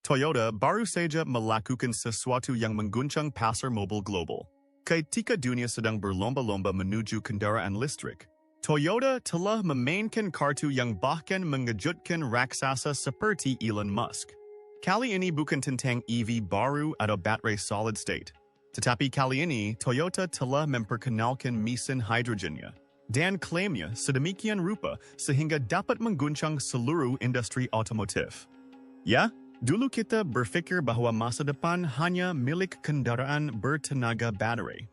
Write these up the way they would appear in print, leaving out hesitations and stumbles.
Toyota baru saja melakukan sesuatu yang mengguncang pasar mobil global. Ketika dunia sedang berlomba-lomba menuju kendaraan listrik, Toyota telah memainkan kartu yang bahkan mengejutkan raksasa seperti Elon Musk. Kali ini bukan tentang EV baru atau baterai solid state, tetapi kali ini Toyota telah memperkenalkan mesin hidrogennya dan klaimnya sedemikian rupa sehingga dapat mengguncang seluruh industri otomotif. Ya, dulu kita berfikir bahwa masa depan hanya milik kendaraan bertenaga baterai.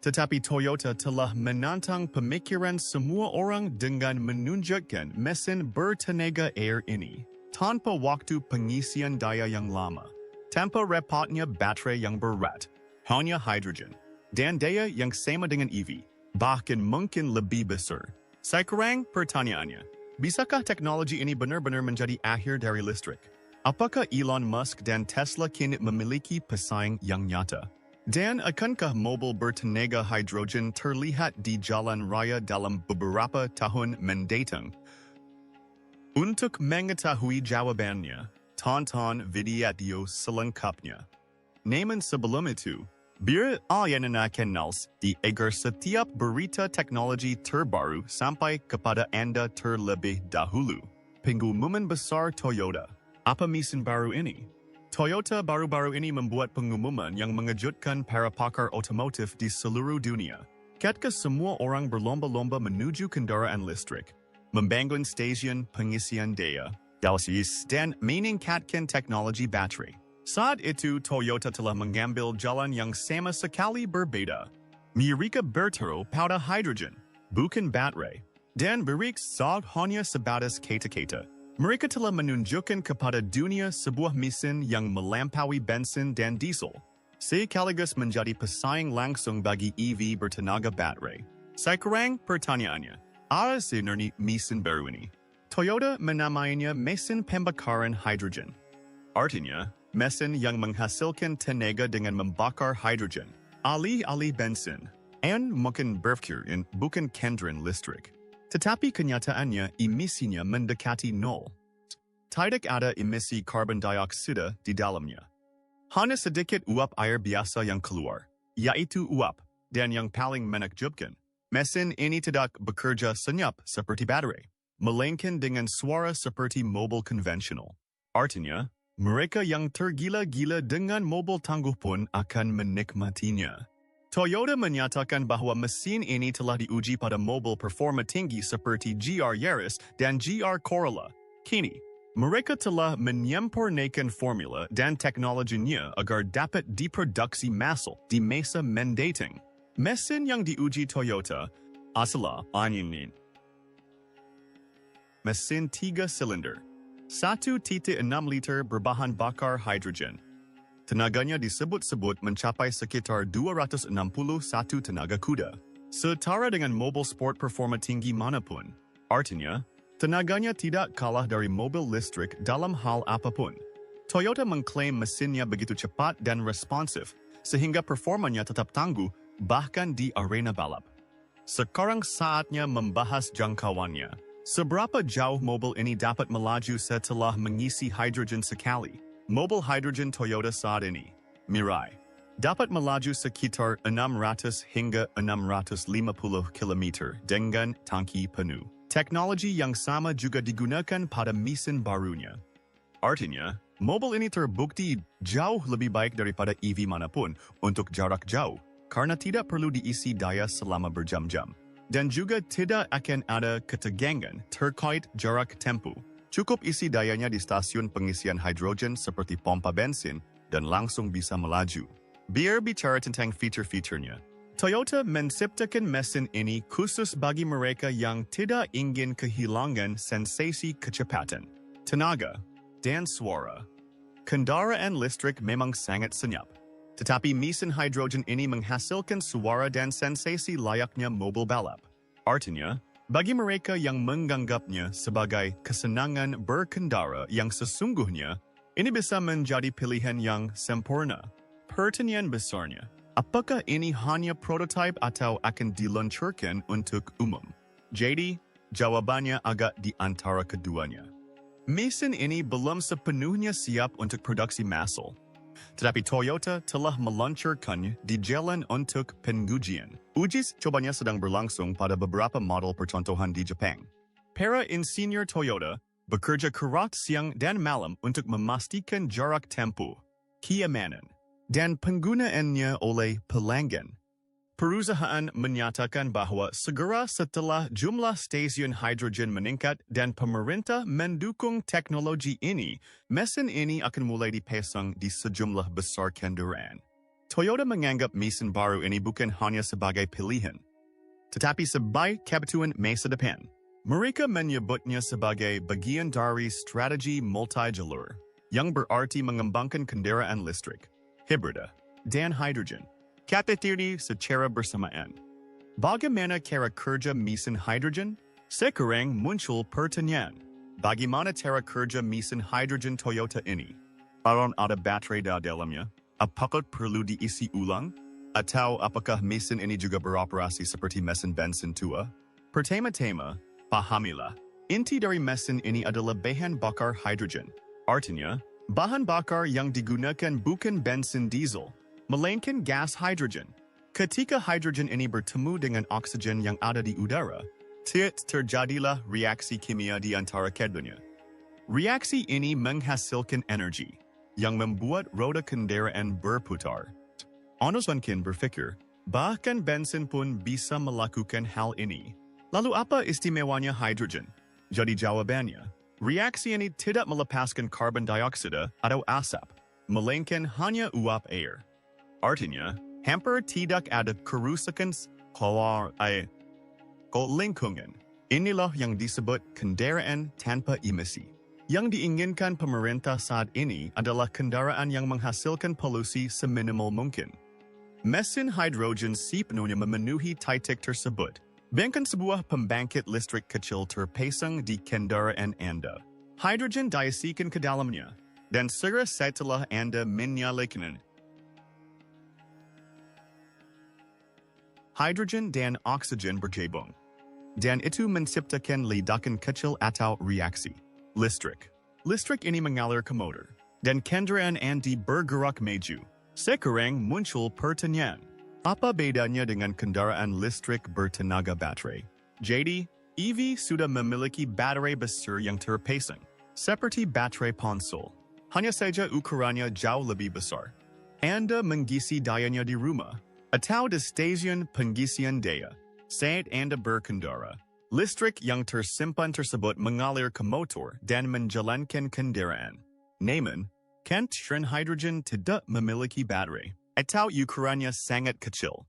Tetapi Toyota telah menantang pemikiran semua orang dengan menunjukkan mesin bertenaga air ini tanpa waktu pengisian daya yang lama, tanpa repotnya baterai yang berat, hanya hidrogen, dan daya yang sama dengan EV, bahkan mungkin lebih besar. Sekarang pertanyaannya, bisakah teknologi ini benar-benar menjadi akhir dari listrik? Apakah Elon Musk dan Tesla kini memiliki pesaing yang nyata? Dan akankah mobil bertenaga hidrogen terlihat di jalan raya dalam beberapa tahun mendatang? Untuk mengetahui jawabannya, tonton video selengkapnya. Namun sebelum itu, biar kalian kenal di agar setiap berita teknologi terbaru sampai kepada Anda terlebih dahulu. Pengumuman besar Toyota. Apa mesin baru ini? Toyota baru-baru ini membuat pengumuman yang mengejutkan para pakar otomotif di seluruh dunia. Ketika semua orang berlomba-lomba menuju kendaraan listrik, membangun stasiun pengisian daya, dan meningkatkan teknologi baterai. Saat itu, Toyota telah mengambil jalan yang sama sekali berbeda. Mereka bertaruh pada hidrogen, bukan baterai, dan beriksa hanya sebatas kata-kata. Mereka telah menunjukkan kepada dunia sebuah mesin yang melampaui bensin dan diesel, sekaligus menjadi pesaing langsung bagi EV bertenaga baterai. Sekarang pertanyaannya, apa sebenarnya mesin baru ini? Toyota menamainya mesin pembakaran hidrogen. Artinya, mesin yang menghasilkan tenaga dengan membakar hidrogen, alih-alih bensin, dan mungkin berpikir bukan kendaraan listrik. Tetapi kenyataannya emisinya mendekati nol. Tidak ada emisi karbon dioksida di dalamnya. Hanya sedikit uap air biasa yang keluar, yaitu uap, dan yang paling menakjubkan, mesin ini tidak bekerja senyap seperti baterai, melainkan dengan suara seperti mobil konvensional. Artinya, mereka yang tergila-gila dengan mobil tangguh pun akan menikmatinya. Toyota menyatakan bahwa mesin ini telah diuji pada mobil performa tinggi seperti GR Yaris dan GR Corolla. Kini, mereka telah menyempurnakan formula dan teknologinya agar dapat diproduksi massal di masa mendatang. Mesin yang diuji Toyota adalah mesin 3 silinder, 1.6 liter berbahan bakar hidrogen. Tenaganya disebut-sebut mencapai sekitar 261 tenaga kuda, setara dengan mobil sport performa tinggi manapun. Artinya, tenaganya tidak kalah dari mobil listrik dalam hal apapun. Toyota mengklaim mesinnya begitu cepat dan responsif, sehingga performanya tetap tangguh bahkan di arena balap. Sekarang saatnya membahas jangkauannya. Seberapa jauh mobil ini dapat melaju setelah mengisi hidrogen sekali? Mobil hidrogen Toyota saat ini, Mirai, dapat melaju sekitar 600 hingga 650 km dengan tangki penuh. Teknologi yang sama juga digunakan pada mesin barunya. Artinya, mobil ini terbukti jauh lebih baik daripada EV manapun untuk jarak jauh, karena tidak perlu diisi daya selama berjam-jam. Dan juga tidak akan ada ketegangan terkait jarak tempuh. Cukup isi dayanya di stasiun pengisian hidrogen seperti pompa bensin dan langsung bisa melaju. Biar bicara tentang fitur-fiturnya, Toyota menciptakan mesin ini khusus bagi mereka yang tidak ingin kehilangan sensasi kecepatan, tenaga, dan suara. Kendaraan listrik memang sangat senyap, tetapi mesin hidrogen ini menghasilkan suara dan sensasi layaknya mobil balap. Artinya, bagi mereka yang menganggapnya sebagai kesenangan berkendara yang sesungguhnya, ini bisa menjadi pilihan yang sempurna. Pertanyaan besarnya, apakah ini hanya prototipe atau akan diluncurkan untuk umum? Jadi, jawabannya agak di antara keduanya. Mesin ini belum sepenuhnya siap untuk produksi massal. Tetapi Toyota telah meluncurkannya di jalan untuk pengujian. Uji cobanya sedang berlangsung pada beberapa model percontohan di Jepang. Para insinyur Toyota bekerja keras siang dan malam untuk memastikan jarak tempuh, keamanan, dan penggunaannya oleh pelanggan. Perusahaan menyatakan bahwa segera setelah jumlah stasiun hidrogen meningkat dan pemerintah mendukung teknologi ini, mesin ini akan mulai dipasang di sejumlah besar kendaraan. Toyota menganggap mesin baru ini bukan hanya sebagai pilihan, tetapi sebagai kebutuhan masa depan. Mereka menyebutnya sebagai bagian dari strategi multi-jalur, yang berarti mengembangkan kendaraan listrik, hibrida, dan hidrogen. Kapitiri secara bersamaan. Bagaimana cara kerja mesin hidrogen? Sekarang muncul pertanyaan. Bagaimana cara kerja mesin hidrogen Toyota ini? Apakah ada baterai di dalamnya? Apakah perlu diisi ulang? Atau apakah mesin ini juga beroperasi seperti mesin bensin tua? Pertama-tama, pahamilah. Inti dari mesin ini adalah bahan bakar hidrogen. Artinya, bahan bakar yang digunakan bukan bensin diesel, melainkan gas hidrogen. Ketika hidrogen ini bertemu dengan oksigen yang ada di udara, terjadilah reaksi kimia di antara keduanya. Reaksi ini menghasilkan energi yang membuat roda kendaraan berputar. Anda mungkin berpikir, bahkan bensin pun bisa melakukan hal ini. Lalu apa istimewanya hidrogen? Jadi jawabannya, reaksi ini tidak melepaskan karbon dioksida atau asap, melainkan hanya uap air. Artinya, hampir tidak ada kerusakan lingkungan. Inilah yang disebut kendaraan tanpa emisi. Yang diinginkan pemerintah saat ini adalah kendaraan yang menghasilkan polusi seminimal mungkin. Mesin hidrogen sepenuhnya memenuhi titik tersebut. Bahkan sebuah pembangkit listrik kecil terpasang di kendaraan Anda. Hidrogen diisikan ke dalamnya, dan segera setelah Anda menyalakannya, hidrogen dan oksigen bergabung, dan itu menciptakan ledakan kecil atau reaksi listrik. Listrik ini mengalir ke motor, dan kendaraan Anda bergerak maju. Sekarang muncul pertanyaan, apa bedanya dengan kendaraan listrik bertenaga baterai? Jadi, EV sudah memiliki baterai besar yang terpasang, seperti baterai ponsel. Hanya saja ukurannya jauh lebih besar. Anda mengisi dayanya di rumah, atau di stasiun pengisian daya. Saat Anda berkendara, listrik yang tersimpan tersebut mengalir ke motor dan menjalankan kendaraan. Namun, kendaraan hidrogen tidak memiliki baterai, atau ukurannya sangat kecil.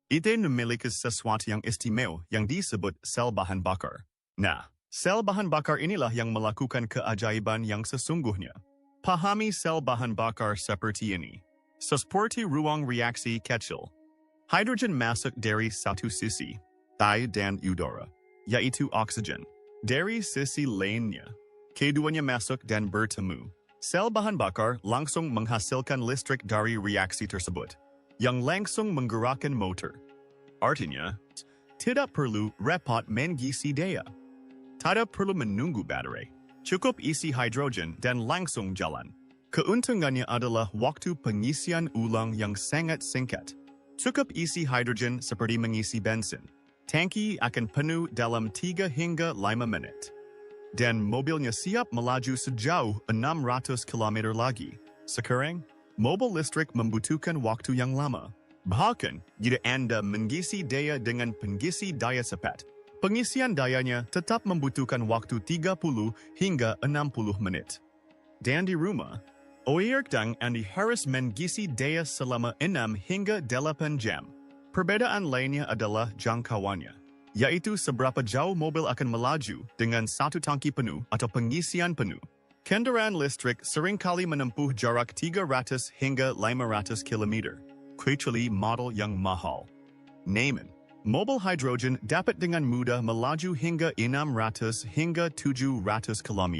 Itu memiliki sesuatu yang istimewa yang disebut sel bahan bakar. Nah, sel bahan bakar inilah yang melakukan keajaiban yang sesungguhnya. Pahami sel bahan bakar seperti ini. Seperti ruang reaksi kecil. Hidrogen masuk dari satu sisi, air dan udara, yaitu oksigen. Dari sisi lainnya, keduanya masuk dan bertemu. Sel bahan bakar langsung menghasilkan listrik dari reaksi tersebut, yang langsung menggerakkan motor. Artinya, tidak perlu repot mengisi daya. Tidak perlu menunggu baterai. Cukup isi hidrogen dan langsung jalan. Keuntungannya adalah waktu pengisian ulang yang sangat singkat. Cukup isi hidrogen seperti mengisi bensin. Tangki akan penuh dalam 3 hingga 5 menit. Dan mobilnya siap melaju sejauh 600 km lagi. Sekarang, mobil listrik membutuhkan waktu yang lama. Bahkan, jika Anda mengisi daya dengan pengisi daya cepat, pengisian dayanya tetap membutuhkan waktu 30 hingga 60 menit. Dan di rumah, Oirdang Anda harus mengisi daya selama 6 hingga 8 jam. Perbedaan lainnya adalah jangkauannya, yaitu seberapa jauh mobil akan melaju dengan satu tangki penuh atau pengisian penuh. Kendaraan listrik seringkali menempuh jarak 300 hingga 500 km, kecuali model yang mahal. Namun, mobil hidrogen dapat dengan mudah melaju hingga 600 hingga 700 km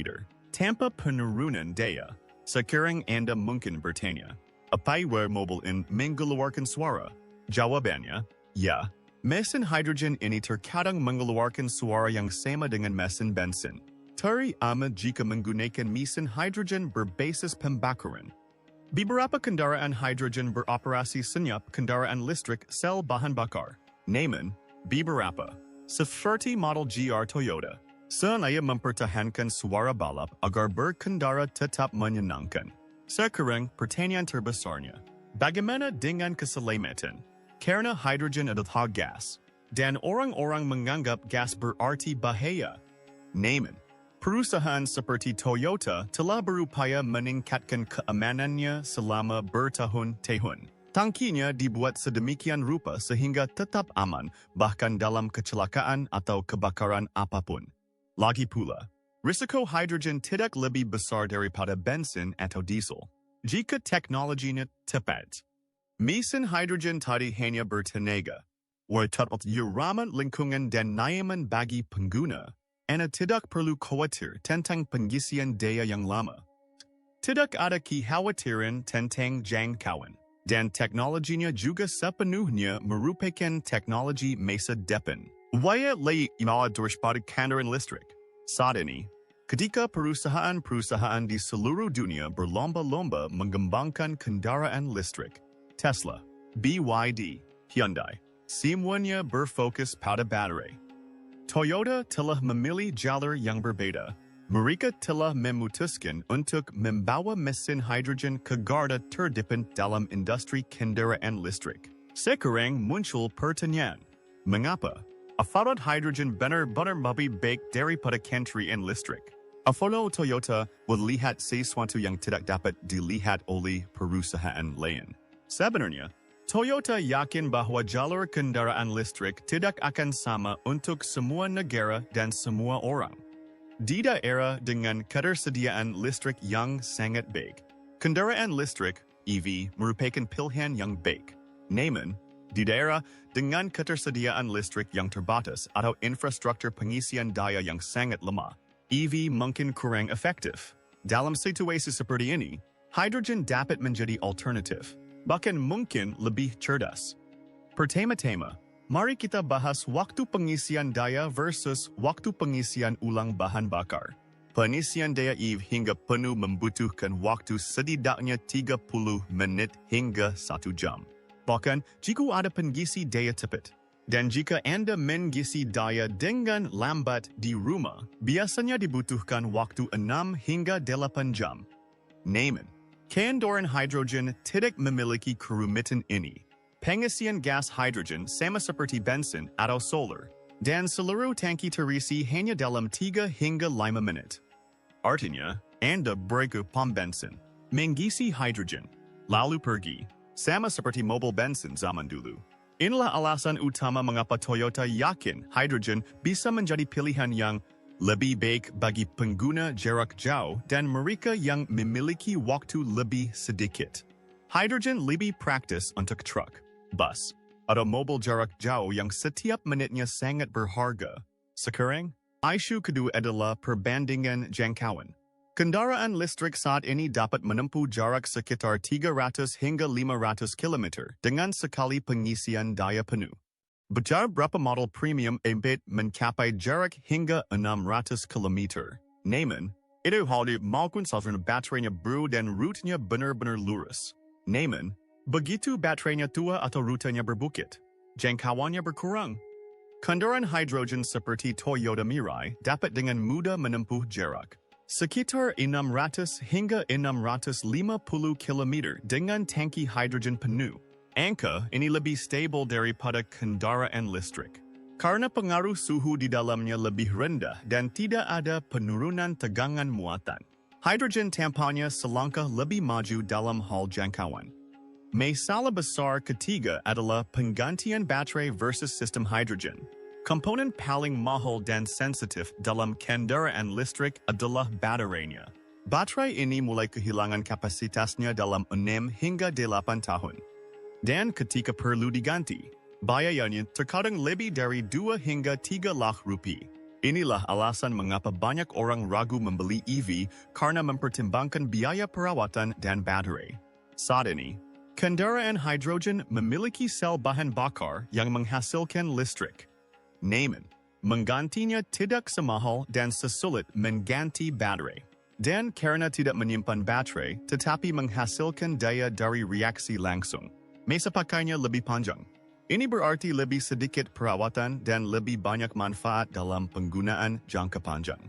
tanpa penurunan daya. Sekarang Anda mungkin bertanya, apakah mobil ini mengeluarkan suara? Jawabannya, ya. Mesin hidrogen ini terkadang mengeluarkan suara yang sama dengan mesin bensin. Tari aman jika menggunakan mesin hidrogen berbasis pembakaran. Beberapa kendaraan hidrogen beroperasi senyap kendaraan listrik sel bahan bakar. Namun, beberapa, seperti model GR Toyota, sengaja mempertahankan suara balap agar berkendara tetap menyenangkan. Sekarang, pertanyaan terbesarnya, bagaimana dengan keselamatan? Karena hidrogen adalah gas, dan orang-orang menganggap gas berarti bahaya. Namun, perusahaan seperti Toyota telah berupaya meningkatkan keamanannya selama bertahun-tahun. Tangkinya dibuat sedemikian rupa sehingga tetap aman bahkan dalam kecelakaan atau kebakaran apapun. Lagi pula, risiko hidrogen tidak lebih besar daripada bensin atau diesel jika teknologinya tepat. Mesin hidrogen tadi hanya bertenaga, terdapat ramah lingkungan dan nyaman bagi pengguna. Anda tidak perlu khawatir tentang pengisian daya yang lama. Tidak ada kekhawatiran tentang jangkauan, dan teknologinya juga sepenuhnya merupakan teknologi masa depan. Waya layak daripada kendaraan listrik. Saat ini, ketika perusahaan-perusahaan di seluruh dunia berlomba-lomba mengembangkan kendaraan listrik, Tesla, BYD, Hyundai, semuanya berfokus pada baterai. Toyota telah memilih jalur yang berbeda. Mereka telah memutuskan untuk membawa mesin hidrogen ke garda terdepan dalam industri kendaraan listrik. Sekarang muncul pertanyaan, mengapa? Apakah hidrogen benar-benar lebih baik daripada kendaraan listrik? Apakah Toyota melihat sesuatu yang tidak dapat dilihat oleh perusahaan lain? Sebenarnya, Toyota yakin bahwa jalur kendaraan listrik tidak akan sama untuk semua negara dan semua orang. Di daerah dengan ketersediaan listrik yang sangat baik, kendaraan listrik (EV) merupakan pilihan yang baik. Namun, di daerah dengan ketersediaan listrik yang terbatas atau infrastruktur pengisian daya yang sangat lemah, EV mungkin kurang efektif. Dalam situasi seperti ini, hidrogen dapat menjadi alternatif, bahkan mungkin lebih cerdas. Pertama-tama, mari kita bahas waktu pengisian daya versus waktu pengisian ulang bahan bakar. Pengisian daya EV hingga penuh membutuhkan waktu setidaknya 30 menit hingga 1 jam. Bahkan jika ada pengisi daya cepat. Dan jika Anda mengisi daya dengan lambat di rumah, biasanya dibutuhkan waktu 6 hingga 8 jam. Namun, kendaraan hidrogen tidak memiliki kerumitan ini. Pengisian gas hidrogen sama seperti bensin atau solar, dan seluruh tangki terisi hanya dalam 3 hingga 5 menit. Artinya, Anda pergi pom bensin, mengisi hidrogen, lalu pergi, sama seperti mobil bensin zaman dulu. Inilah alasan utama mengapa Toyota yakin hidrogen bisa menjadi pilihan yang lebih baik bagi pengguna jarak jauh dan mereka yang memiliki waktu lebih sedikit. Hidrogen lebih praktis untuk truk, bus, atau mobil jarak jauh yang setiap menitnya sangat berharga. Sekarang, isu kedua adalah perbandingan jangkauan. Kendaraan listrik saat ini dapat menempuh jarak sekitar 300 hingga 500 km dengan sekali pengisian daya penuh. Bicara berapa model premium EV mencapai jarak hingga 600 km. Namun, itu hanya melakukan sasaran baterainya baru dan rutenya benar-benar lurus. Namun, begitu baterainya tua atau rutenya berbukit, jangkauannya berkurang. Kendaraan hidrogen seperti Toyota Mirai dapat dengan mudah menempuh jarak sekitar 600 hingga 650 km dengan tangki hidrogen penuh. Angka ini lebih stabil daripada kendaraan listrik, karena pengaruh suhu di dalamnya lebih rendah dan tidak ada penurunan tegangan muatan. Hidrogen tampaknya selangkah lebih maju dalam hal jangkauan. Masalah besar ketiga adalah penggantian baterai versus sistem hidrogen. Komponen paling mahal dan sensitif dalam kendaraan listrik adalah baterainya. Baterai ini mulai kehilangan kapasitasnya dalam 6 hingga 8 tahun. Dan ketika perlu diganti, biayanya terkadang lebih dari 2 hingga 3 lakh rupiah. Inilah alasan mengapa banyak orang ragu membeli EV karena mempertimbangkan biaya perawatan dan baterai. Saat ini, kendaraan hidrogen memiliki sel bahan bakar yang menghasilkan listrik. Namun, menggantinya tidak semahal dan sesulit mengganti baterai. Dan karena tidak menyimpan baterai, tetapi menghasilkan daya dari reaksi langsung, masa pakainya lebih panjang. Ini berarti lebih sedikit perawatan dan lebih banyak manfaat dalam penggunaan jangka panjang.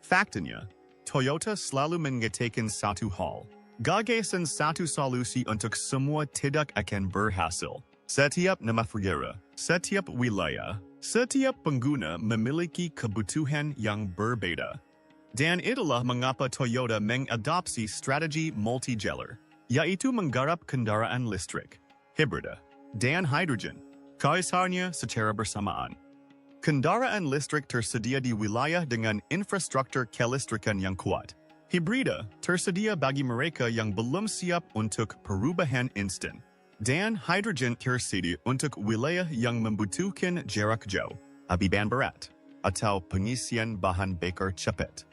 Faktanya, Toyota selalu mengatakan satu hal. Gagasan satu solusi untuk semua tidak akan berhasil. Setiap negara, setiap wilayah, setiap pengguna memiliki kebutuhan yang berbeda. Dan itulah mengapa Toyota mengadopsi strategi multi-jalur, yaitu menggarap kendaraan listrik, hibrida, dan hidrogen, kaisarnya secara bersamaan. Kendaraan listrik tersedia di wilayah dengan infrastruktur kelistrikan yang kuat. Hibrida tersedia bagi mereka yang belum siap untuk perubahan instan. Dan hidrogen tersedia untuk wilayah yang membutuhkan jarak jauh, beban berat, atau pengisian bahan bakar cepat.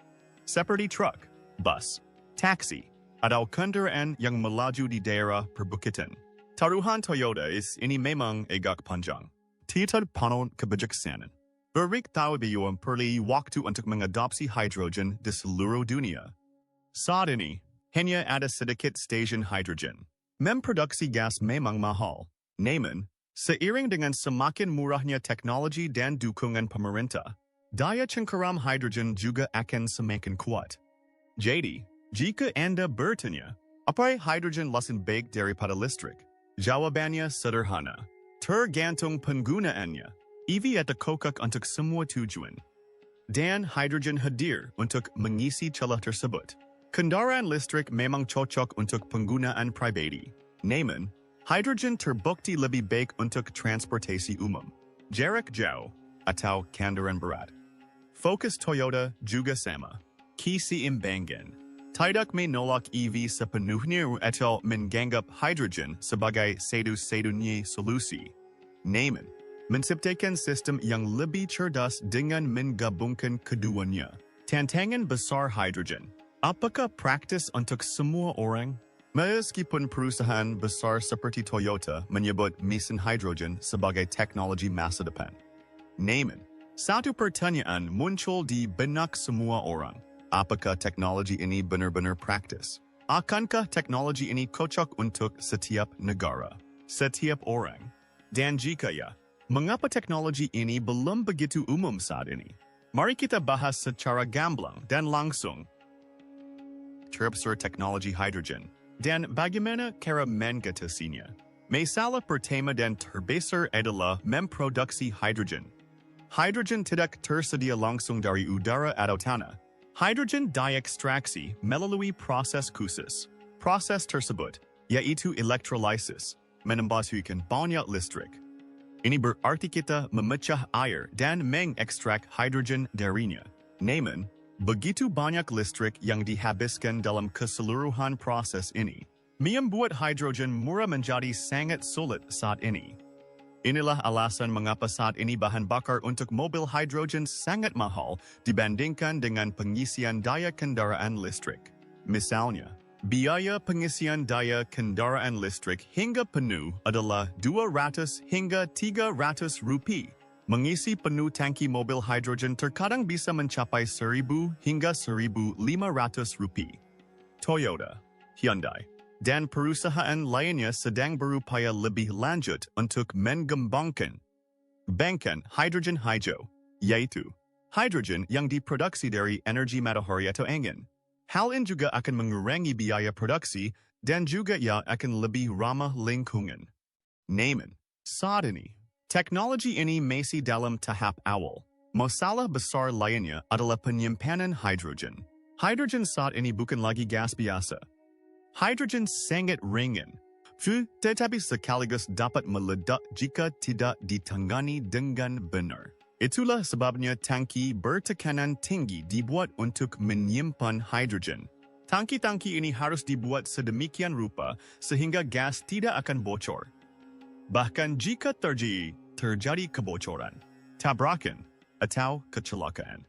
Seperti truk, bus, taksi, atau kendaraan yang melaju di daerah perbukitan. Taruhan Toyota ini memang agak panjang. Tidak penuh kebijaksanaan. Beritahu perlu waktu untuk mengadopsi hidrogen di seluruh dunia. Saat ini, hanya ada sedikit stasiun hidrogen. Memproduksi gas memang mahal. Namun, seiring dengan semakin murahnya teknologi dan dukungan pemerintah, daya cengkeram hidrogen juga akan semakin kuat. Jadi, jika Anda bertanya, apa hidrogen lebih baik daripada listrik? Jawabannya sederhana. Tergantung penggunaannya. EV atau kokak untuk semua tujuan. Dan hidrogen hadir untuk mengisi celah tersebut. Kendaraan listrik memang cocok untuk penggunaan pribadi. Namun, hidrogen terbukti lebih baik untuk transportasi umum, jarak jauh, atau kendaraan berat. Fokus Toyota juga sama. Keseimbangan. Tidak menolak EV sepenuhnya atau menganggap hidrogen sebagai satu-satunya solusi. Namun, menciptakan sistem yang lebih cerdas dengan menggabungkan keduanya. Tantangan besar hidrogen. Apakah praktis untuk semua orang? Meskipun perusahaan besar seperti Toyota menyebut mesin hidrogen sebagai teknologi masa depan. Namun, satu pertanyaan muncul di benak semua orang. Apakah teknologi ini benar-benar praktis? Akankah teknologi ini cocok untuk setiap negara, setiap orang? Dan jika ya, mengapa teknologi ini belum begitu umum saat ini? Mari kita bahas secara gamblang dan langsung. Terbesar teknologi hidrogen, dan bagaimana cara mengatasinya. Masalah pertama dan terbesar adalah memproduksi hidrogen. Hidrogen tidak tersedia langsung dari udara atau tanah. Hidrogen diekstraksi melalui proses khusus. Proses tersebut, yaitu elektrolisis, menembuskan banyak listrik. Ini berarti kita memecah air dan mengekstrak hidrogen darinya. Namun, begitu banyak listrik yang dihabiskan dalam keseluruhan proses ini, membuat hidrogen murah menjadi sangat sulit saat ini. Inilah alasan mengapa saat ini bahan bakar untuk mobil hidrogen sangat mahal dibandingkan dengan pengisian daya kendaraan listrik. Misalnya, biaya pengisian daya kendaraan listrik hingga penuh adalah 200 hingga 300 rupiah. Mengisi penuh tangki mobil hidrogen terkadang bisa mencapai 1.000 hingga 1.500 rupiah. Toyota, Hyundai, dan perusahaan lainnya sedang berupaya lebih lanjut untuk mengembangkan hidrogen hijau, yaitu hidrogen yang diproduksi dari energi matahari atau angin. Hal ini juga akan mengurangi biaya produksi dan juga ia akan lebih ramah lingkungan. Namun, saat ini, teknologi ini masih dalam tahap awal. Masalah besar lainnya adalah penyimpanan hidrogen. Hidrogen saat ini bukan lagi gas biasa. Hidrogen sangat ringan, tetapi sekaligus dapat meledak jika tidak ditangani dengan benar. Itulah sebabnya tangki bertekanan tinggi dibuat untuk menyimpan hidrogen. Tangki-tangki ini harus dibuat sedemikian rupa sehingga gas tidak akan bocor. Bahkan jika terjadi kebocoran, tabrakan, atau kecelakaan.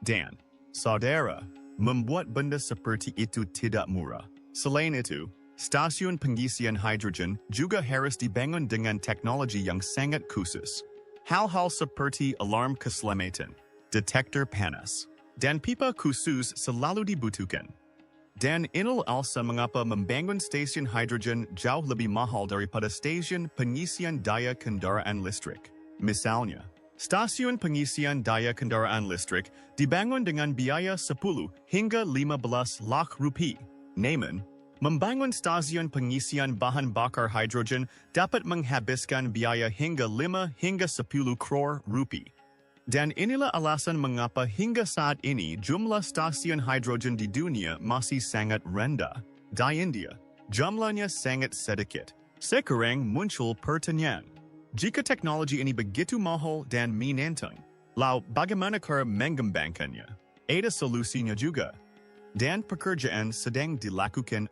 Dan, saudara, membuat benda seperti itu tidak murah. Selain itu, stasiun pengisian hidrogen juga harus dibangun dengan teknologi yang sangat khusus. hal-hal seperti alarm keselamatan, detektor panas, dan pipa khusus selalu dibutuhkan. Dan inilah alasan mengapa membangun stasiun hidrogen jauh lebih mahal daripada stasiun pengisian daya kendaraan listrik. Misalnya, stasiun pengisian daya kendaraan listrik dibangun dengan biaya 10 hingga 15 lakh rupiah. Namun, membangun stasiun pengisian bahan bakar hidrogen dapat menghabiskan biaya hingga 5 hingga 10 crore rupiah. Dan inilah alasan mengapa hingga saat ini jumlah stasiun hidrogen di dunia masih sangat rendah. Di India, jumlahnya sangat sedikit. Sekarang muncul pertanyaan, jika teknologi ini begitu mahal dan menantang, lalu bagaimana cara mengembangkannya? Ada solusinya juga. Dan pekerjaan sedang dilakukan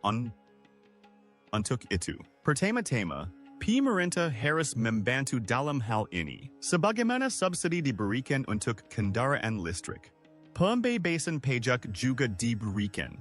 untuk itu. Pertama-tama, pemerintah harus membantu dalam hal ini, sebagaimana subsidi diberikan untuk kendaraan listrik. Pembebasan pajak juga diberikan.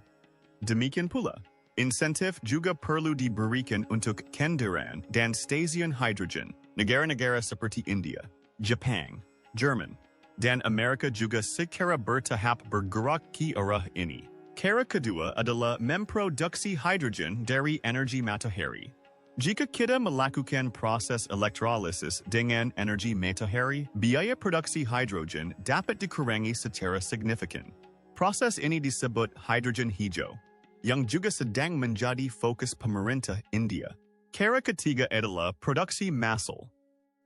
Demikian pula, insentif juga perlu diberikan untuk kendaraan dan stasiun hidrogen. Negara-negara seperti India, Jepang, Jerman, dan Amerika juga secara bertahap bergerak ke arah ini. Cara kedua adalah memproduksi hidrogen dari energi matahari. Jika kita melakukan proses elektrolisis dengan energi matahari, biaya produksi hidrogen dapat dikurangi secara signifikan. Proses ini disebut hidrogen hijau, yang juga sedang menjadi fokus pemerintah India. Cara ketiga adalah produksi massal.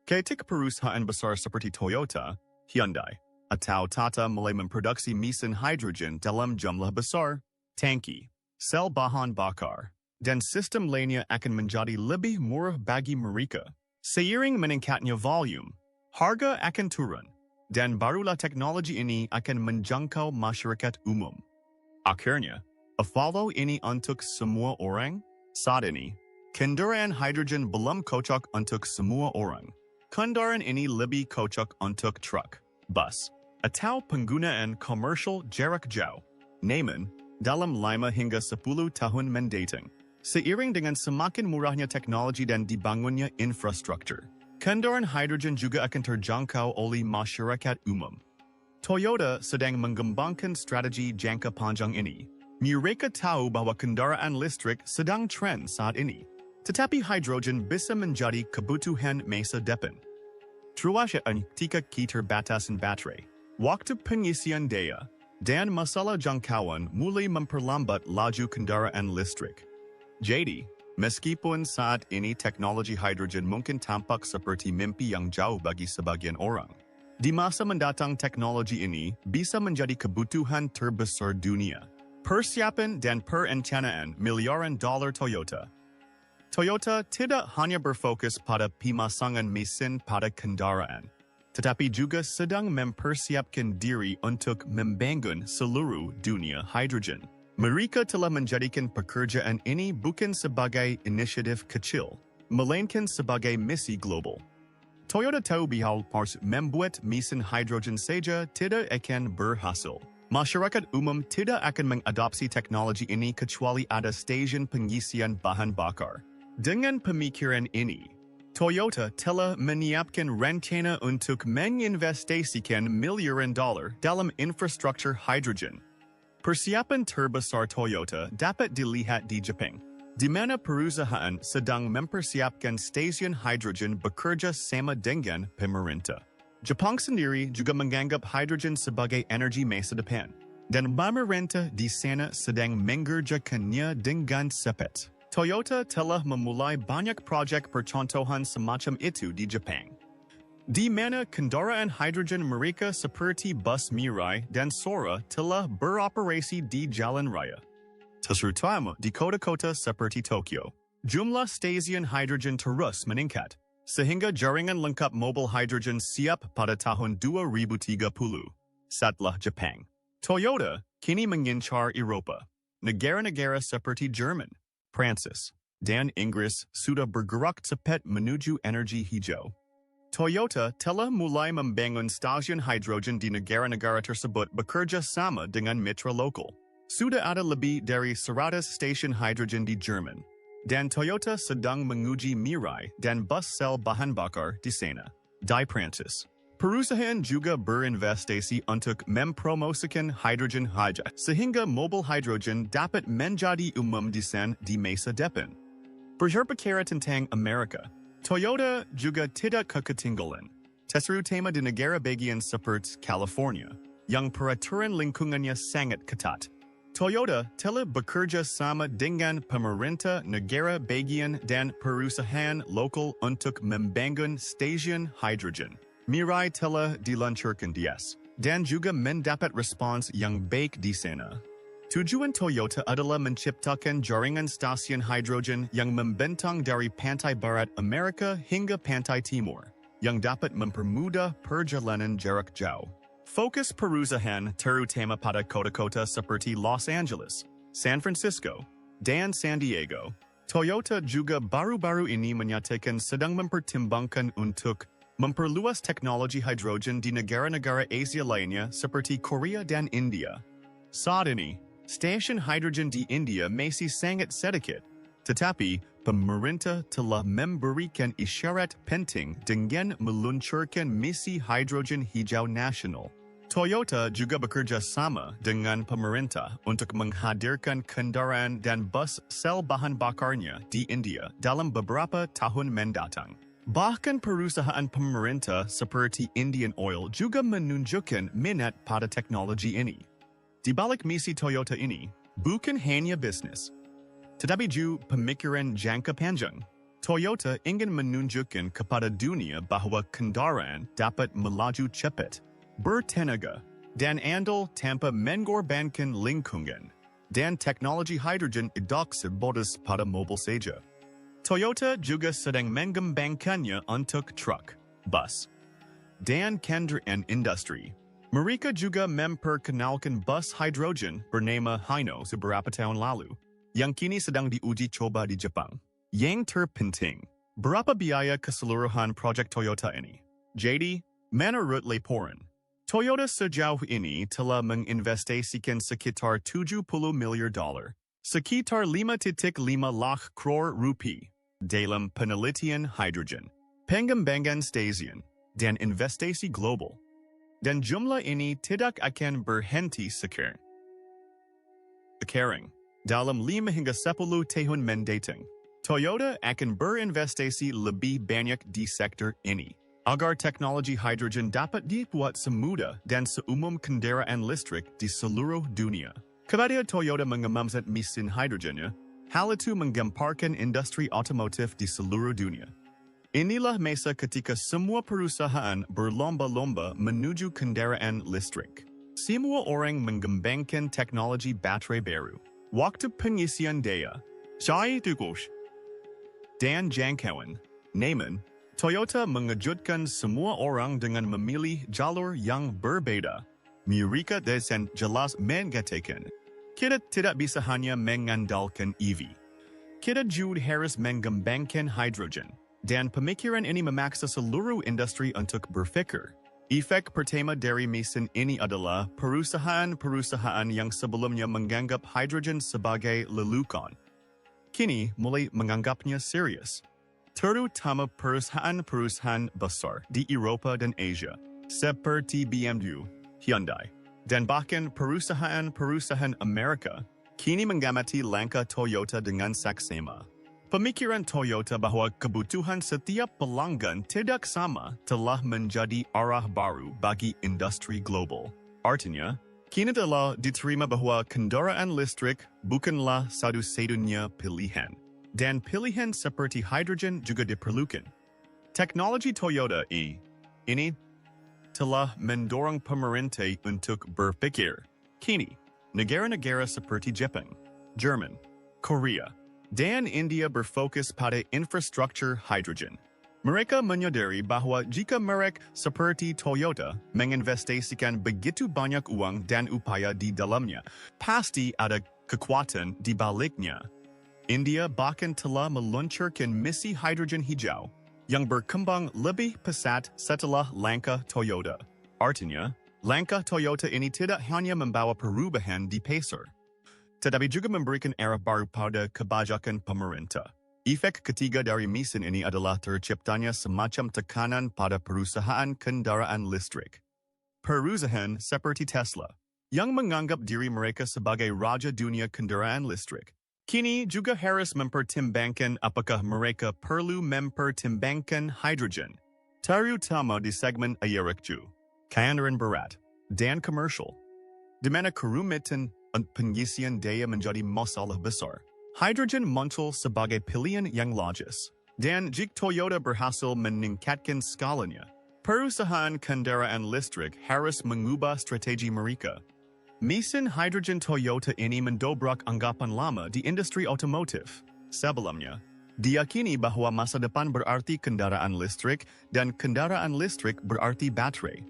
Ketika perusahaan besar seperti Toyota, Hyundai, atau Tata mulai memproduksi mesin hidrogen dalam jumlah besar, tangki, sel bahan bakar, dan sistem lainnya akan menjadi lebih murah bagi mereka. Seiring meningkatnya volume, harga akan turun, dan barulah teknologi ini akan menjangkau masyarakat umum. Akhirnya, follow ini untuk semua orang? Saat ini, kendaraan hidrogen belum cocok untuk semua orang. Kendaraan ini lebih cocok untuk truk, bus, atau penggunaan komersial jarak jauh. Namun, dalam 5 hingga 10 tahun mendatang, seiring dengan semakin murahnya teknologi dan dibangunnya infrastruktur, kendaraan hidrogen juga akan terjangkau oleh masyarakat umum. Toyota sedang mengembangkan strategi jangka panjang ini. Mereka tahu bahwa kendaraan listrik sedang tren saat ini, tetapi hidrogen bisa menjadi kebutuhan masa depan. Terutama ketika keterbatasan baterai, waktu pengisian daya, dan masalah jangkauan mulai memperlambat laju kendaraan listrik. Jadi, meskipun saat ini teknologi hidrogen mungkin tampak seperti mimpi yang jauh bagi sebagian orang, di masa mendatang teknologi ini bisa menjadi kebutuhan terbesar dunia. Persiapan dan perencanaan miliaran dolar Toyota. Toyota tidak hanya berfokus pada pemasangan mesin pada kendaraan, tetapi juga sedang mempersiapkan diri untuk membangun seluruh dunia hidrogen. Mereka telah menjadikan pekerjaan ini bukan sebagai inisiatif kecil, melainkan sebagai misi global. Toyota tahu bahwa membuat mesin hidrogen saja tidak akan berhasil. Masyarakat umum tidak akan mengadopsi teknologi ini kecuali ada stasiun pengisian bahan bakar. Dengan pemikiran ini, Toyota telah menyiapkan rencana untuk menginvestasikan miliaran dolar dalam infrastruktur hidrogen. Persiapan terbesar Toyota dapat dilihat di Jepang, di mana perusahaan sedang mempersiapkan stasiun hidrogen bekerja sama dengan pemerintah. Jepang sendiri juga menganggap hidrogen sebagai energi masa depan, dan pemerintah di sana sedang mengerjakannya dengan cepat. Toyota telah memulai banyak proyek percontohan semacam itu di Jepang, di mana kendaraan hidrogen mereka seperti bus Mirai dan Sora telah beroperasi di jalan raya. Terutama di kota-kota seperti Tokyo, jumlah stasiun hidrogen terus meningkat, sehingga jaringan lengkap mobil hidrogen siap pada tahun 2030. Setelah Jepang, Toyota kini mengincar Eropa. Negara-negara seperti Jerman, Prancis, dan Inggris sudah bergerak cepat menuju energi hijau. Toyota telah mulai membangun stasiun hidrogen di negara-negara tersebut bekerja sama dengan mitra lokal. Sudah ada lebih dari 100 stasiun hidrogen di Jerman, dan Toyota sedang menguji Mirai dan bus sel bahan bakar di sana. Di Prancis. Perusahaan juga berinvestasi untuk mempromosikan hidrogen saja, sehingga mobil hidrogen dapat menjadi umum di masa depan. Berbicara tentang Amerika, Toyota juga tidak ketinggalan, terutama di negara bagian seperti California, yang peraturan lingkungannya sangat ketat. Toyota telah bekerja sama dengan pemerintah negara bagian dan perusahaan lokal untuk membangun stasiun hidrogen. Mirai telah diluncurkan dan juga mendapat respons yang baik di sana. Tujuan Toyota adalah menciptakan jaringan stasiun hidrogen yang membentang dari pantai barat Amerika hingga pantai timur, yang dapat mempermudah perjalanan jarak jauh. Fokus perusahaan terutama pada kota-kota seperti Los Angeles, San Francisco, dan San Diego. Toyota juga baru-baru ini menyatakan sedang mempertimbangkan untuk memperluas teknologi hidrogen di negara-negara Asia lainnya seperti Korea dan India. Saat ini, stasiun hidrogen di India masih sangat sedikit, tetapi pemerintah telah memberikan isyarat penting dengan meluncurkan misi hidrogen hijau nasional. Toyota juga bekerja sama dengan pemerintah untuk menghadirkan kendaraan dan bus sel bahan bakarnya di India dalam beberapa tahun mendatang. Bahkan perusahaan pemerintah seperti Indian Oil juga menunjukkan minat pada teknologi ini. Di balik misi Toyota ini, bukan hanya bisnis, tetapi juga pemikiran jangka panjang. Toyota ingin menunjukkan kepada dunia bahwa kendaraan dapat melaju cepat, bertenaga, dan andal tanpa mengorbankan lingkungan, dan teknologi hidrogen tidak sebatas pada mobil saja. Toyota juga sedang mengembangkannya untuk truk, bus, dan kendaraan industri. Mereka juga memperkenalkan bus hidrogen bernama Hino beberapa tahun lalu, yang kini sedang diuji coba di Jepang. Yang terpenting, berapa biaya keseluruhan proyek Toyota ini? Jadi, menurut laporan, Toyota sejauh ini telah menginvestasikan sekitar $70 miliar, sekitar 5,5 lakh crore rupiah, dalam penelitian hidrogen, pengembangan stasiun, dan investasi global. Dan jumlah ini tidak akan berhenti sekarang. Dalam 5 hingga 10 tahun mendatang, Toyota akan berinvestasi lebih banyak di sektor ini, agar teknologi hidrogen dapat dibuat semudah dan seumum kendaraan listrik di seluruh dunia. Ketika Toyota mengembangkan mesin hidrogennya, hal itu menggemparkan industri otomotif di seluruh dunia. Inilah masa ketika semua perusahaan berlomba-lomba menuju kendaraan listrik. Semua orang mengembangkan teknologi baterai baru, waktu pengisian daya, cahaya tugas, dan jangkauan. Namun, Toyota mengejutkan semua orang dengan memilih jalur yang berbeda. Mereka dengan jelas mengatakan, kita tidak bisa hanya mengandalkan EV. Kita juga harus mengembangkan hidrogen. Dan pemikiran ini memaksa seluruh industri untuk berpikir. Efek pertama dari mesin ini adalah perusahaan-perusahaan yang sebelumnya menganggap hidrogen sebagai lelucon, kini mulai menganggapnya serius. Terutama perusahaan-perusahaan besar di Eropa dan Asia, seperti BMW, Hyundai, dan bahkan perusahaan-perusahaan Amerika, kini mengamati langkah Toyota dengan saksama. Pemikiran Toyota bahwa kebutuhan setiap pelanggan tidak sama telah menjadi arah baru bagi industri global. Artinya, kini telah diterima bahwa kendaraan listrik bukanlah satu-satunya pilihan, dan pilihan seperti hidrogen juga diperlukan. Teknologi Toyota ini telah mendorong pemerintah untuk berpikir. Kini, negara-negara seperti Jepang, Jerman, Korea, dan India berfokus pada infrastruktur hidrogen. Mereka menyadari bahwa jika mereka seperti Toyota menginvestasikan begitu banyak uang dan upaya di dalamnya, pasti ada kekuatan di baliknya. India bahkan telah meluncurkan misi hidrogen hijau yang berkembang lebih pesat setelah langkah Toyota. Artinya, langkah Toyota ini tidak hanya membawa perubahan di pasar, tetapi juga memberikan arah baru pada kebijakan pemerintah. Efek ketiga dari mesin ini adalah terciptanya semacam tekanan pada perusahaan kendaraan listrik. Perusahaan seperti Tesla, yang menganggap diri mereka sebagai raja dunia kendaraan listrik, kini juga harus mempertimbangkan apakah mereka perlu mempertimbangkan hidrogen, terutama di segmen aerorekju, kendaraan berat, dan komersial. Di mana kerumitan pengisian daya menjadi masalah besar, hidrogen muncul sebagai pilihan yang logis. Dan jika Toyota berhasil meningkatkan skalanya, perusahaan kendaraan listrik harus mengubah strategi mereka. Mesin hidrogen Toyota ini mendobrak anggapan lama di industri otomotif. Sebelumnya, diyakini bahwa masa depan berarti kendaraan listrik dan kendaraan listrik berarti baterai.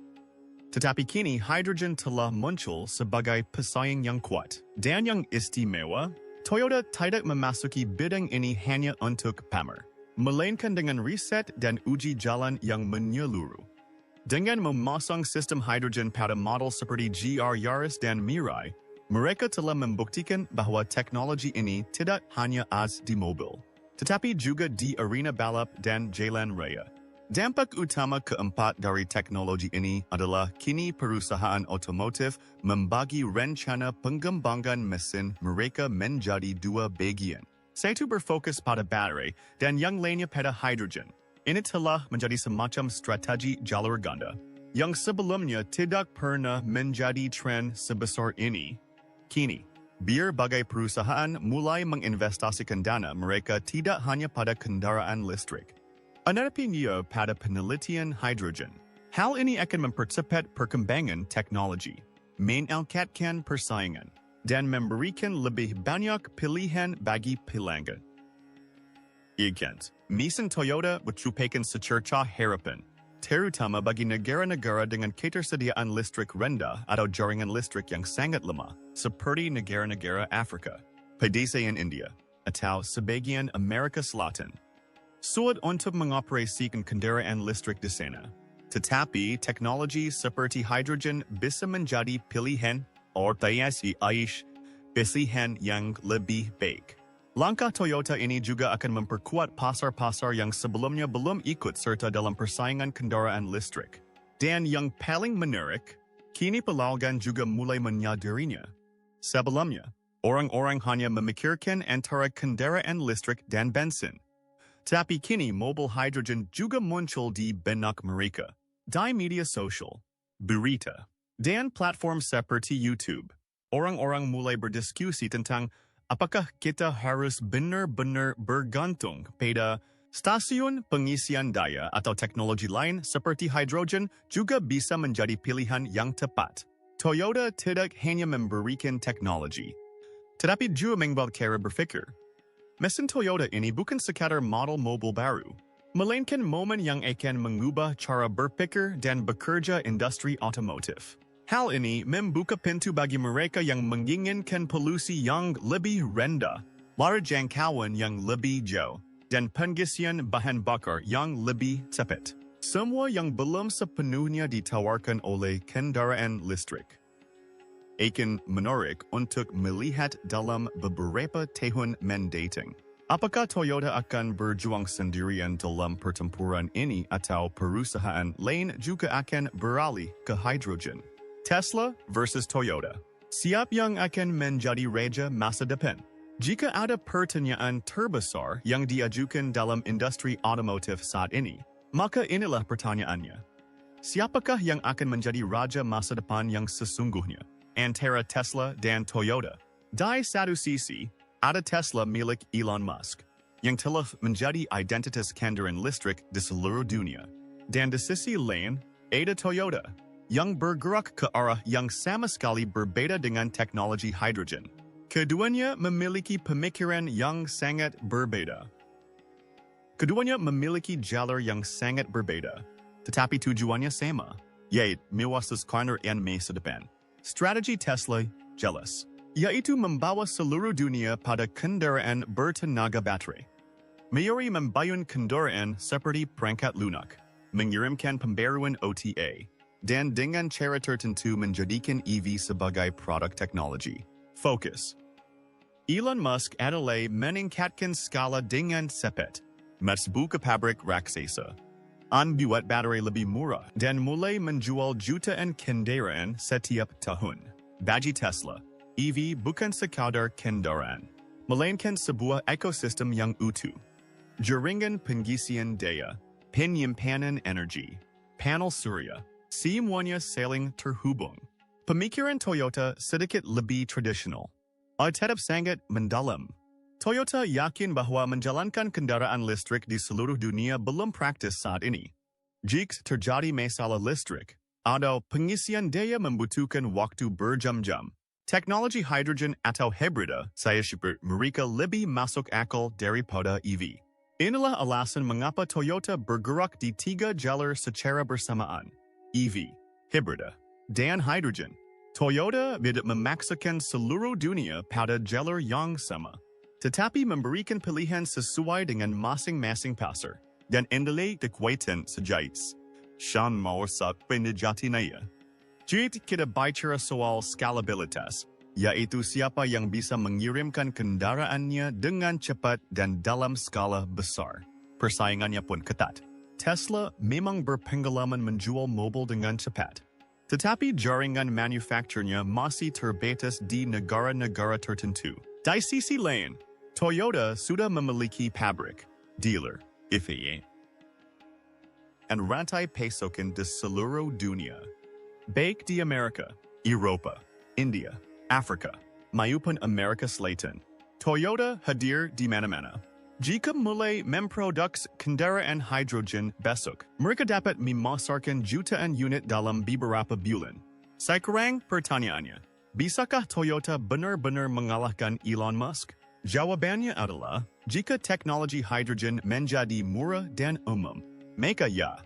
Tetapi kini hidrogen telah muncul sebagai pesaing yang kuat. Dan yang istimewa, Toyota tidak memasuki bidang ini hanya untuk pamer, melainkan dengan riset dan uji jalan yang menyeluruh. Dengan memasang sistem hidrogen pada model seperti GR Yaris dan Mirai, mereka telah membuktikan bahwa teknologi ini tidak hanya as di mobil, tetapi juga di arena balap dan jalan raya. Dampak utama keempat dari teknologi ini adalah kini perusahaan otomotif membagi rencana pengembangan mesin mereka menjadi dua bagian. Satu berfokus pada baterai dan yang lainnya pada hidrogen. Ini telah menjadi semacam strategi jalur ganda yang sebelumnya tidak pernah menjadi tren sebesar ini. Kini, berbagai perusahaan mulai menginvestasikan dana mereka tidak hanya pada kendaraan listrik, tetapi pada penelitian hidrogen. Hal ini akan mempercepat perkembangan teknologi, meningkatkan persaingan, dan memberikan lebih banyak pilihan bagi pelanggan. Mesin Toyota merupakan secercah harapan, terutama bagi negara-negara dengan ketersediaan listrik rendah atau jaringan listrik yang sangat lemah, seperti negara-negara Afrika, pedesaan India, atau sebagian Amerika Selatan. Sulit untuk mengoperasikan kendaraan listrik di sana. Tetapi teknologi seperti hidrogen bisa menjadi pilihan pilihan yang lebih baik. Langkah Toyota ini juga akan memperkuat pasar-pasar yang sebelumnya belum ikut serta dalam persaingan kendaraan listrik. Dan yang paling menarik, kini pelanggan juga mulai menyadarinya. Sebelumnya, orang-orang hanya memikirkan antara kendaraan listrik dan bensin. Tapi kini mobil hidrogen juga muncul di benak mereka. Di media sosial, berita, dan platform seperti YouTube, orang-orang mulai berdiskusi tentang apakah kita harus benar-benar bergantung pada stasiun pengisian daya atau teknologi lain seperti hidrogen juga bisa menjadi pilihan yang tepat. Toyota tidak hanya memberikan teknologi, tetapi juga membuat cara berpikir. Mesin Toyota ini bukan sekadar model mobil baru, melainkan momen yang akan mengubah cara berpikir dan bekerja industri otomotif. Hal ini membuka pintu bagi mereka yang menginginkan polusi yang lebih rendah, lara jangkauan yang lebih jauh, dan pengisian bahan bakar yang lebih cepat. Semua yang belum sepenuhnya ditawarkan oleh kendaraan listrik. Akan menarik untuk melihat dalam beberapa tahun mendatang. Apakah Toyota akan berjuang sendirian dalam pertempuran ini atau perusahaan lain juga akan beralih ke hidrogen? Tesla versus Toyota. Siapa yang akan menjadi raja masa depan? Jika ada pertanyaan terbesar yang diajukan dalam industri otomotif saat ini, maka inilah pertanyaannya. Siapakah yang akan menjadi raja masa depan yang sesungguhnya? Antara Tesla dan Toyota. Di satu sisi, ada Tesla milik Elon Musk, yang telah menjadi identitas kendaraan listrik di seluruh dunia. Dan di sisi lain, ada Toyota, yang bergerak ke arah yang sama sekali berbeda dengan teknologi hidrogen. Keduanya memiliki pemikiran yang sangat berbeda. Keduanya memiliki jalur yang sangat berbeda, tetapi tujuannya sama, yaitu menguasai kendaraan masa depan. Strategi Tesla jelas, yaitu membawa seluruh dunia pada kendaraan bertenaga baterai. Mayori membayun kendaraan seperti perangkat lunak, mengirimkan pembaruan OTA, dan dengan cara tertentu menjadikan EV sebagai produk teknologi. Fokus. Elon Musk adalah meningkatkan skala dengan cepat. Membuka pabrik raksasa. Membuat baterai lebih murah dan mulai menjual jutaan kendaraan setiap tahun. Bagi Tesla, EV bukan sekadar kendaraan, melainkan sebuah ekosistem yang utuh. Jaringan pengisian daya, penyimpanan energi, panel surya, semuanya saling terhubung. Pemikiran Toyota sedikit lebih tradisional, tetap sangat mendalam. Toyota yakin bahwa menjalankan kendaraan listrik di seluruh dunia belum praktis saat ini. Jika terjadi masalah listrik, atau pengisian daya membutuhkan waktu berjam-jam, teknologi hidrogen atau hibrida saya syukur mereka lebih masuk akal daripada EV. Inilah alasan mengapa Toyota bergerak di 3 jalur secara bersamaan, EV, hibrida, dan hidrogen. Toyota tidak memaksakan seluruh dunia pada jalur yang sama, tetapi memberikan pilihan sesuai dengan masing-masing pasar dan indela kekuatan sejais. Shan mawasak penjatinaya. Jika kita bicara soal scalabilitas, yaitu siapa yang bisa mengirimkan kendaraannya dengan cepat dan dalam skala besar. Persaingannya pun ketat. Tesla memang berpengalaman menjual mobil dengan cepat. Tetapi jaringan manufakturnya masih terbatas di negara-negara tertentu. Di sisi lain, Toyota sudah memiliki pabrik, dealer, FAA, dan rantai pasokan di seluruh dunia, baik di Amerika, Eropa, India, Afrika, maupun Amerika Selatan. Toyota hadir di mana-mana. Jika mulai memproduksi kendaraan hidrogen besok, mereka dapat memasarkan jutaan unit dalam beberapa bulan. Sekarang pertanyaannya, bisakah Toyota benar-benar mengalahkan Elon Musk? Jawabannya adalah, jika teknologi hidrogen menjadi murah dan umum, maka ya.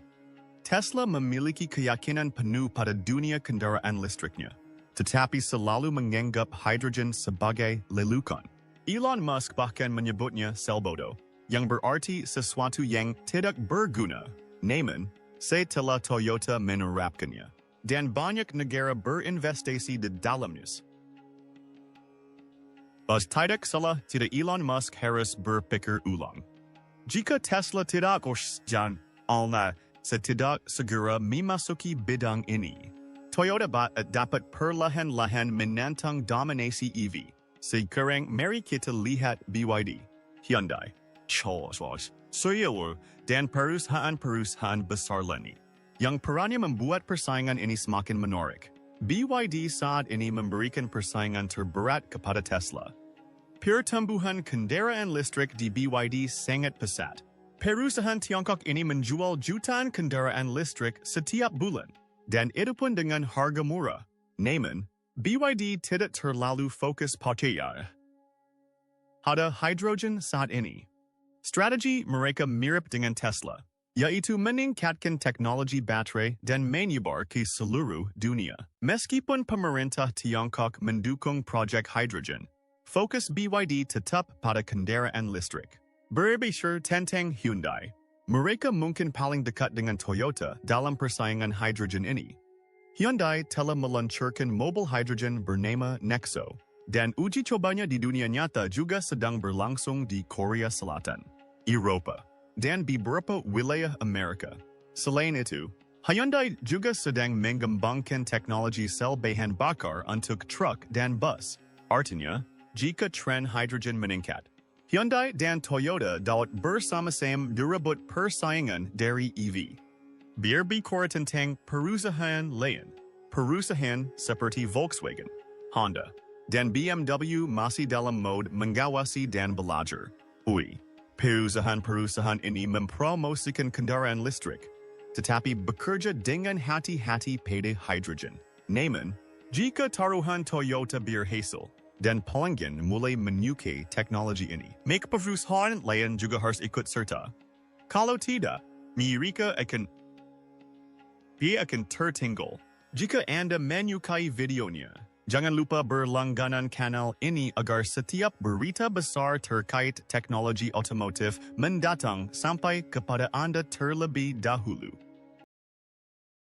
Tesla memiliki keyakinan penuh pada dunia kendaraan listriknya, tetapi selalu menganggap hidrogen sebagai lelucon. Elon Musk bahkan menyebutnya sel bodoh, yang berarti sesuatu yang tidak berguna. Namun, setelah Toyota menerapkannya, dan banyak negara berinvestasi di dalamnya. Tidak salah, tidak Elon Musk harus berpikir ulang. Jika Tesla tidak konsisten, tidak segera memasuki bidang ini, Toyota dapat perlahan-lahan menantang dominasi EV. Sekarang mari kita lihat BYD, Hyundai, Seoul, dan perusahaan-perusahaan besar lainnya, yang perannya membuat persaingan ini semakin menarik. BYD saat ini memberikan persaingan terberat kepada Tesla. Pertumbuhan kendaraan listrik di BYD sangat pesat. Perusahaan Tiongkok ini menjual jutaan kendaraan listrik setiap bulan, dan itu pun dengan harga murah. Namun, BYD tidak terlalu fokus pada hidrogen saat ini. Strategi mereka mirip dengan Tesla, yaitu meningkatkan teknologi baterai dan menyebar ke seluruh dunia. Meskipun pemerintah Tiongkok mendukung proyek hidrogen, fokus BYD tetap pada kendaraan listrik. Berbicara tentang Hyundai, mereka mungkin paling dekat dengan Toyota dalam persaingan hidrogen ini. Hyundai telah meluncurkan mobil hidrogen bernama Nexo, dan uji cobanya di dunia nyata juga sedang berlangsung di Korea Selatan, Eropa, dan beberapa wilayah Amerika. Selain itu, Hyundai juga sedang mengembangkan teknologi sel bahan bakar untuk truk dan bus. Artinya, jika tren hidrogen meningkat, Hyundai dan Toyota dapat bersama-sama direbut persaingan dari EV. Biar bicara tentang perusahaan lain, perusahaan seperti Volkswagen, Honda, dan BMW masih dalam mode mengawasi dan belajar. Perusahaan-perusahaan ini mempromosikan kendaraan listrik, tetapi bekerja dengan hati-hati pada hidrogen. Namun, jika taruhan Toyota berhasil, dan pelanggan mulai menyukai teknologi ini, maka perusahaan lain juga harus ikut serta. Kalau tidak, mereka akan tertinggal. Jika Anda menyukai videonya, jangan lupa berlangganan kanal ini agar setiap berita besar terkait teknologi otomotif mendatang sampai kepada Anda terlebih dahulu.